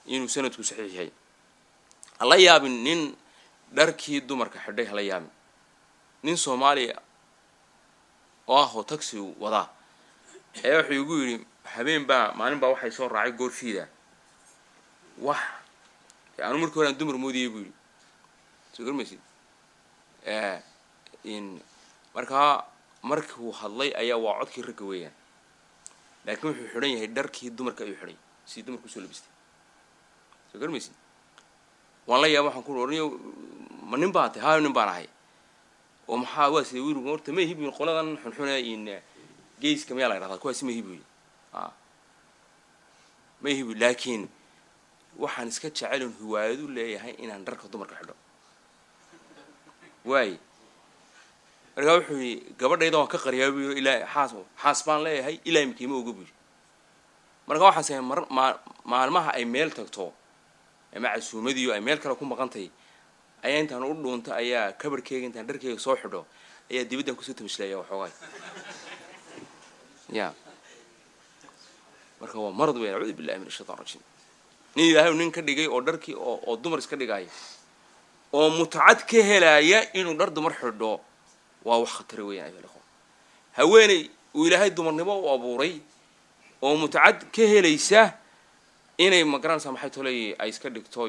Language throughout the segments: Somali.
إنه سنة صحيح هي الله يابن نين دركي دمر كحدي الله يابن نين سومالي هو تاكسي وضع أيوة يقولي حبين با ما نبى واحد يصور راعي جور فيه ده وح يعني مركو أنا دمر مودي يقولي تقول مسيد إن مركو حلي أيا وعد كي ركويا لكن في حرية هي دركي دمر كأي حرية سيد دمر كسول بستي تقول مسيد والله يا واحد نقول ورني ما نبات هاي نبارة هاي ومحاول سوير ومرت ما يهبي القلادة حنحنا إن جيس كم يلا يرضى كويس ما يهبي ما يهبي لكن waxaan iska jecel huwaayadu leeyahay inaan dharka dumarka xidho way markaa wuxuu gabadhayda waan ka qariyaa buu ilaa xaas baan leeyahay ilaa imkiima ugu buu markaa waxaan sameeyay maalmaha ay meel tagto ama casuumadiyo ay meel kale ku maqantay ayaa intaan u dhuunta ayaa kabarkeega intaan dharkeega soo xidho ayaa dibaddan ku soo tamishleeyaa waxoogaa ya markaa waa marad weyn a'uudu billahi min ash-shaytaan rajiim nin ilaahay nin ka dhigay oo dharkii oo dumar iska dhigay oo mutacad ka helaya inuu dhar dumar xidho waa wax khatar weyn ay leeyahay haweeney uu ilaahay dumarnimo u abuuray oo mutacad ka helaysa inay magaran samaxay tolay ay iska dhigto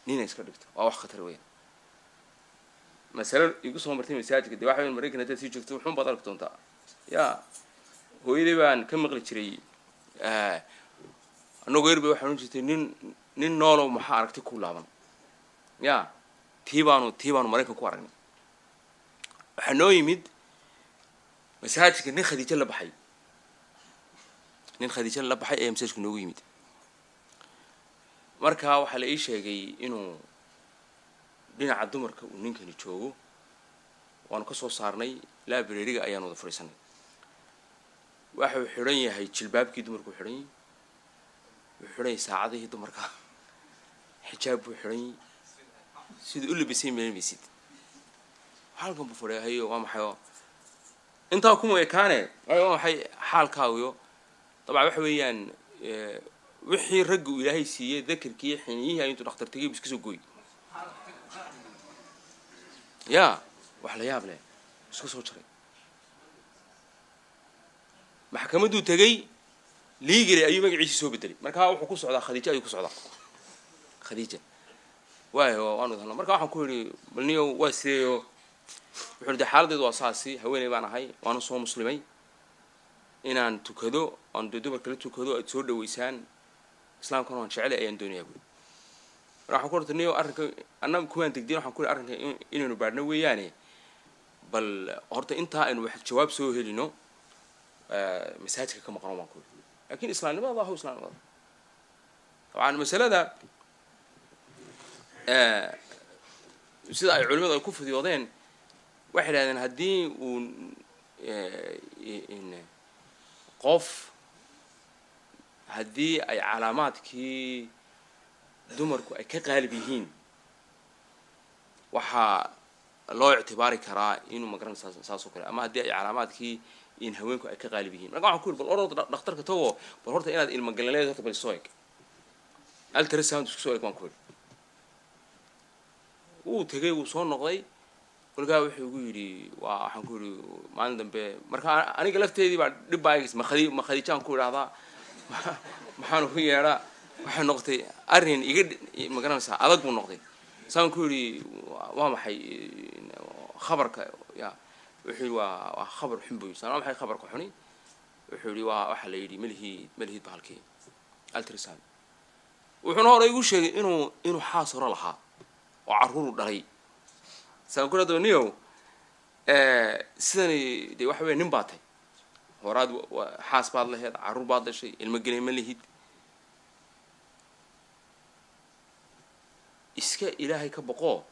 nin iska dhigto waa wax khatar weyn مثلا يقول صوم مرتين مساجد دي واحد من المريكان هذا سيجي يكتب حون بطل كتونتا يا هو يدبان كم مغلي شري أنا غير بواحد نجتي نين نالو محاركتي كلها يا تيبانو مريكان كوارني حنو يمد مساجد نين خديجة لبحي نين خديجة لبحي أي مساجد نو يمد مركها وحلا إيش شيء إنه dhinaca dumarka uu ninkani joogo waan ka soo saarnay library-ga ayaan wada fariisanay waxa uu xiran yahay jilbaabkii dumarku xiran yahay uu xiran yahay saacadihii dumarka xijaab uu xiran yahay sidii u labisay meelmisid halkan buu fadhiyahay waa maxay inta kuma ekaane waa maxay xaalkaagu dabcan waxa weeyaan wixii rag uu ilaahay siiyay dhakarkii xiniyaha intuu dhakhtar tagay iska soo gooy يا وحلا يابله اسكو سو جري maxkamadu tagay liigri ayuu magaciisa soo bedelay marka wuxuu ku socdaa khadiija ayuu ku socdaa khadiija waayo waanu hadalna marka waxaan ku yiri balniyo waa sideeyo wuxuu xaaladeedu waa saasi haweeney baan ahay waanu soo muslimay inaan tukado aan duduba kala tukado ay soo dhaweysaan islaamkana waan jecel ayaan doonayaa راح أقول تنيو أرنك أنا كمان تقدر راح أقول أرنك إنه بعدنا وياني بل هرت أنت إنه واحد جواب سوي هلينو مساجك كم قرام أقول لكن إسلام ما الله هو إسلام الله طبعا المسألة ده سيد علماء الكفر دي وضعين واحد هذا هدي و إن قف هدي أي علامات كي dumarku ay ka qaalib yihiin waxa loo ictibaari karaa inuu magaran saaso kale ama hadii ay calaamaadkii in haweenku ay ka qaalib yihiin marka waxaan ku bal orod dhakhtarka tago bal horta inaad ilma galaleed horta bal soo eeg ultrasound isku soo eeg waan ku uu tagay uu soo noqday kulkaa wuxuu ugu yiri waa waxaan ku yiri maalin dambe marka aniga lafteedii baa dib baagis ma khadiijaan ku iraahdaa maxaan ku yeeraa waxa noqday arin iga magaranaysa adag buu noqday saan ku yiri waa maxay khabarka ya wuxuu waa khabar xun buu saan maxay khabarka xuni wuxuu yiri waa waxa la yiri malihid bahalkii ultrasound wuxuu hore igu sheegay inuu xaasaro lahaa oo caruur dhalay saan ku radoniyo sidani de waxa weyn nin baatay horaad xaas baad lahayd caruur baad dhashay ilma galay malihid iska ilaahay ka boqo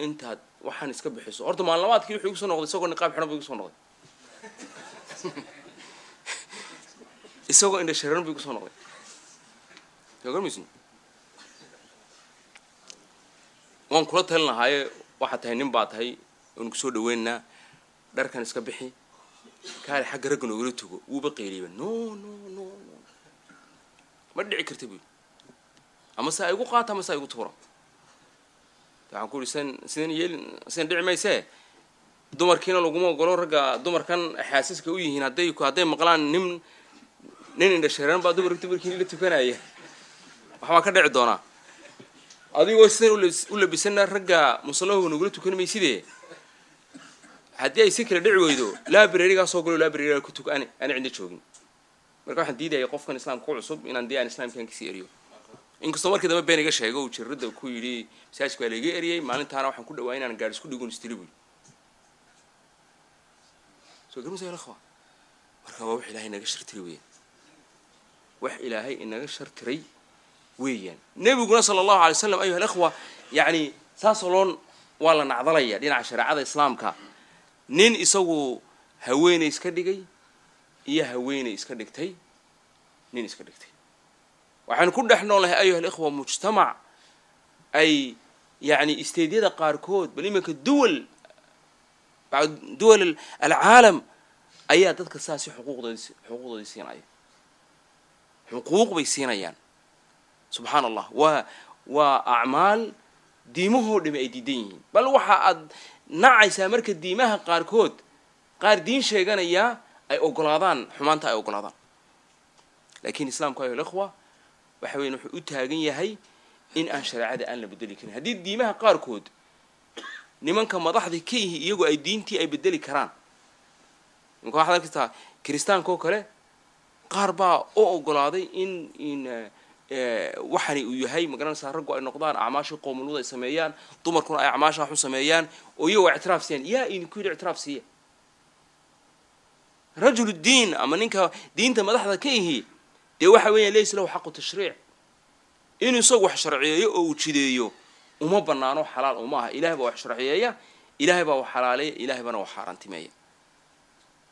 intaad waxaan iska bixiso horta maalmaadkii wuxuu igu soo noqday isagoo niqaab xiran buu igu soo noqday isagoo inda sharan buu igu soo noqday yogarmisin waan kula talinahay waxa tahay nin baa tahay inuu soo dhaweynaa dharkan iska bixi kaali xagga ragna ugu tugo uu ba qeeliba no ما دعي كرتبي أما سايقو قاطع ما سايقو تورا تعال كل سن دعي ما يساه دمر كنا لو جمو قالوا رجع دمر كان حاسس كوي هنا ده كهذا مقلان نين الشهران بعد دمر كتبر كني لتفكنا إيه وحما كده عدونا هذه وسن ولا بسنا رجع مصلاه ونقول تكون ميسيده هدي أي سكر دعي ويدو لا بريري قاس أقول لا بريري كنت أنا عندي شوقين مركب حد ديدا يقف كان الإسلام كل عصب إن عندي الإسلام كان كثيريو إنك صور كده ما بيني قش هيجو وتشرد وكويلي سايس كويلي جيري ما أنت أنا وحنا كل وين أنا جالس كل يقول استلبي سو قالوا زي الأخوة مركب وح إلهي نقشر تروي وح إلهي إن نقشر تري ويان نبي صلى الله عليه وسلم أيها الأخوة يعني ساسلون ولا نعضلية دين عشرة عاد إسلام كا نين يسووا هوين يسكدقي إيه هوين يسكدقتي نين يسكدقتي وحن كل إحنا والله أيها الأخوة مجتمع أي يعني استديد قاركود بل يمكن الدول بعد دول العالم أيها تذكر أساسي حقوق دي سيناء حقوق بيسيناء سبحان الله وأعمال ديمه دم أيديين بل وحد نعيس مركز ديمها قاركود قار دين شيئا يا أي أقلادان حمانتا أي أقلادان لكن الإسلام كأيها الأخوة وحوي نحو تهاجية هي إن أنشر عادة أن لبدلي كن هدي ديمها قاركود نمان كم ضحى كيه يجوا أي دينتي أي بدلي كران يمكن واحد كذا كريستان كوكله قاربا أو أقلادي إن وحني ويهاي مقرن سهرجوا النقدان أعماش قوم الوضع سميان ضمر كنا أعماش حون سميان ويو اعتراف سين يا إن كل اعتراف سيه رجل الدين أما إنك دين تما ضحى كيه دي واحد وين ليس له حق التشريع إنه يسوي شرعية أو تشديه وما بنانه حلال وما إله بوا شرعية إله بوا حلالية إله بنا وحرام تمية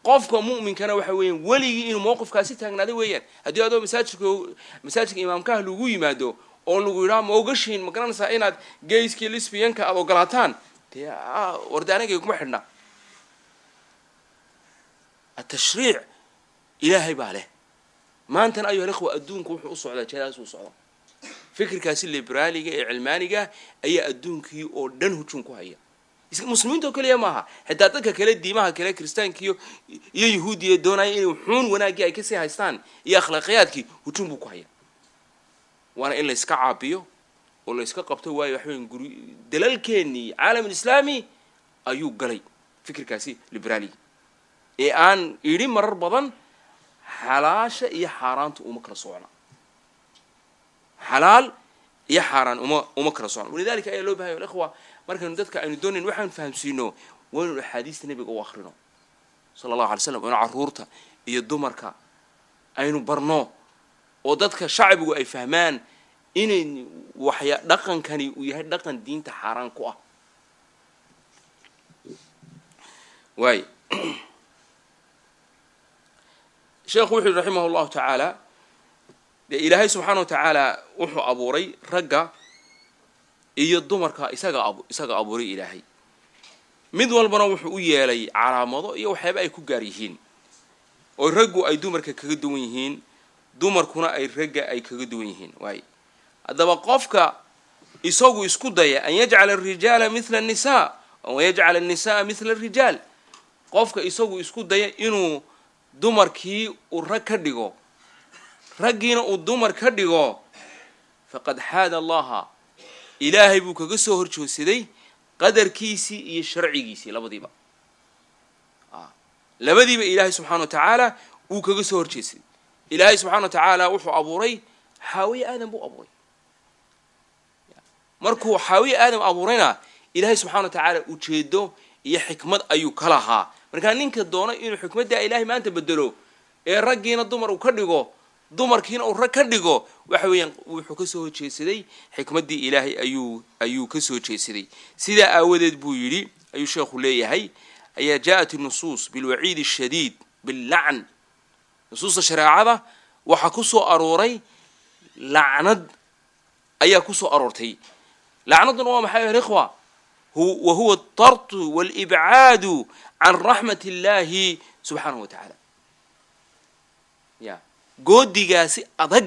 قفك مؤمن كان وحوين ولي إنه موقف كاسيت هنادي ويان هدي هذا مساجك إمام كهل وجوي مادو أو لو يرام موجشين مكان سائنات جيس كيلس بينك أو قلاتان تيا وردانك يكون حنا التشريع إلهي باله ما أنت أيها الأخوة أدونك وحوصوا على جلاس وصعدا فكر كاسي الليبرالي علماني أي أدونك أو دنه تشونكو هيا مسلمين تو كلية معها حتى تك كلية دي معها كلية كريستيان كيو يهودي دوناي وحون وناجي أي كسي هايستان يا أخلاقيات كي وتشون بكو هيا وأنا إلا إسكا عابيو ولا إسكا قبته واي وحين جرو دلال كني عالم الإسلامي أيو قلي فكر كاسي ليبرالي آن يريد مرر بدن حلاش إيه حرام ومكر صونا حلال إيه حرام ومكر صونا ولذلك أي لو بهاي الأخوة مركز ندتك أن دون وحن فهم سينو وين الحديث النبي وآخرنا صلى الله عليه وسلم وين عرورته يدو مركا أينو برنو ودتك شعب وأي فهمان إن وحيا دقن كاني ويهد دقن دين تحرام كوا واي شيخ وحي رحمه الله تعالى إلهي سبحانه وتعالى وحو أبوري رجع iyo dumarka isaga abuuray ilaahay mid walbana wuxuu u yeelay calaamado iyo waxyaabo ay ku gaar yihiin oo raggu ay dumarka kaga duwan yihiin dumarkuna ay ragga ay kaga duwan yihiin waay hadaba qofka isagu isku daya an yaj'al ar-rijala mithla an-nisaa aw yaj'al an-nisaa mithla ar-rijal qofka isagu isku daya inuu dumarkii u rag ka dhigo raggiina uu dumar ka dhigo faqad hada allaha إلهي بوك جسور شو سيدي قدر كيسي يشرعي كيسي لبديبا لبديبا إلهي سبحانه وتعالى بوك جسور شو سيدي إلهي سبحانه وتعالى وحو أبوري حاوي آدم بو أبوري مركو حاوي آدم أبورينا إلهي سبحانه وتعالى وتشيدو يحكمة أيو كلها مركان نينك الدونا إنه حكمة دا إلهي ما أنت بدلو الرجينا الضمر وكردقو dumarkiina uu rag ka dhigo waxa weeyaan wuxuu ka soo jeesaday xikmadii ilaahay ayuu ka soo jeesaday sida aawadeed buu yiri ayuu sheekhu leeyahay ayaa jaa'at an-nusus bil wa'id ash-shadid bil la'n nusus shariicada waxa ku soo arooray la'nad ayaa ku soo aroortay la'naduna waa maxay ikhwa huwa at-tard wal ib'ad an rahmatillahi subhanahu wa ta'ala ya قد جاسي أضج